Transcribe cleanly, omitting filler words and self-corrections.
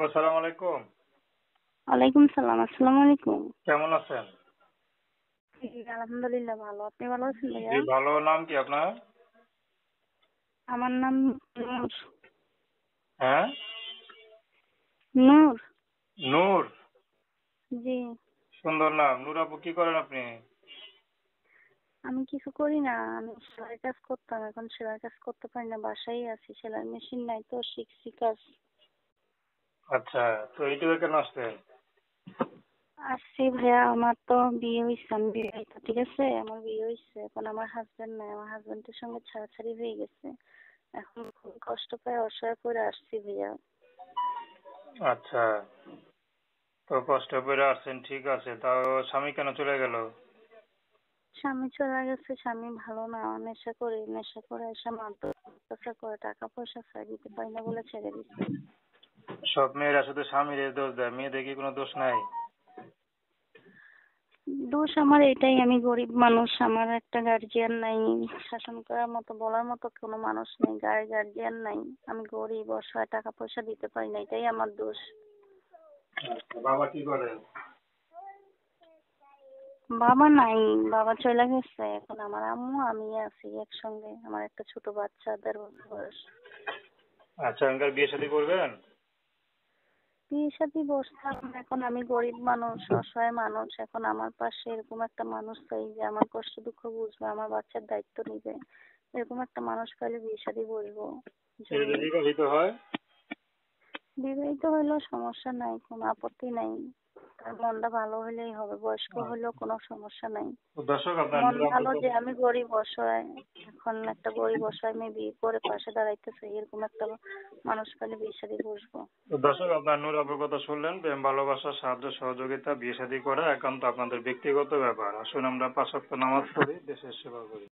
আসসালামু আলাইকুম। ওয়ালাইকুম সালাম। আসসালামু আলাইকুম। কেমন আছেন? জি, আলহামদুলিল্লাহ ভালো। আপনি ভালো আছেন জি, ভাইয়া? ভালো। নাম কি আপনার? আমার নাম নূর। হ্যাঁ? নূর। নূর। জি। সুন্দর নাম। নূর আপু, কি করেন আপনি? আমি কিছু করি না, আমি সেলাই কাজ করতাম, এখন সেলাই কাজ করতে পারি না, বাসায় আছি। সেলাই মেশিন নাই তো, শিখছি কাজ। আচ্ছা, তো ইউটিউবে কেন আসছেন? আসছি ভাইয়া, আমার তো বিয়ে হয়েছে, আমি বিবাহিত, ঠিক আছে? আমার বিয়ে হয়েছে, এখন আমার হাজবেন্ড নাই, আমার হাজবেন্ডের সঙ্গে ছাড়াছাড়ি হয়ে গেছে। এখন খুব কষ্ট পায়, অসহায় করে আসছি ভাইয়া। আচ্ছা, তো কষ্ট করে আসছেন, ঠিক আছে। তাও স্বামী কেন চলে গেল? স্বামী চলে গেছে, স্বামী ভালো না, নেশা করে, নেশা করে এসে মারধর অত্যাচার করে, টাকা পয়সা চাই, দিতে পারি না বলে ছেড়ে দিচ্ছে। সব মেয়েরা শুধু স্বামীর দোষ দেয়, মেয়েদের কি কোনো দোষ নাই? দোষ আমার এটাই, আমি গরিব মানুষ, আমার একটা গার্জিয়ান নাই, শাসন করার মতো, বলার মতো কোনো মানুষ নেই, গায়ে গার্জিয়ান নাই, আমি গরিব, অসহায়, টাকা পয়সা দিতে পারি না, এটাই আমার দোষ। আচ্ছা, বাবা কি করে? বাবা নাই, বাবা চলে গেছে, এখন আমার আম্মু আমি আছি একসঙ্গে, আমার একটা ছোট বাচ্চা, 1.5 বছর বয়স। আচ্ছা, এখনকার বিয়ে শাদী করবেন? বিয়ে শাদী বসতাম, এখন আমি গরিব মানুষ, অসহায় মানুষ, এখন আমার পাশে এরকম একটা মানুষ চাই যে আমার কষ্ট দুঃখ বুঝবে, আমার বাচ্চার দায়িত্ব নিবে, এরকম একটা মানুষ পাইলে বিয়ে শাদী বসবো। যদি যদি বিবাহিত হয়? বিবাহিত হইলেও সমস্যা নাই, কোনো আপত্তি নাই, তার মনটা ভালো হলেই হবে, বয়স্ক হলেও কোনো সমস্যা নাই। তো দর্শক, আপনার মন নূর আপুর ভালো যে কথা আমি গরিব অসহায়, এখন একটা গরিব অসহায় মেয়ে বিয়ে করে পাশে দাঁড়াইতেছে, এরকম একটা মানুষ পেলে বিয়ে শাদী বসবো। তো দর্শক, আপনার নূর আপুর কথা শুনলেন। প্রেম ভালোবাসা, সাহায্য সহযোগিতা, বিয়ে শাদী করা একান্ত আপনাদের ব্যক্তিগত ব্যাপার। আসুন আমরা 5 ওয়াক্ত নামাজ পড়ি, দেশের সেবা করি।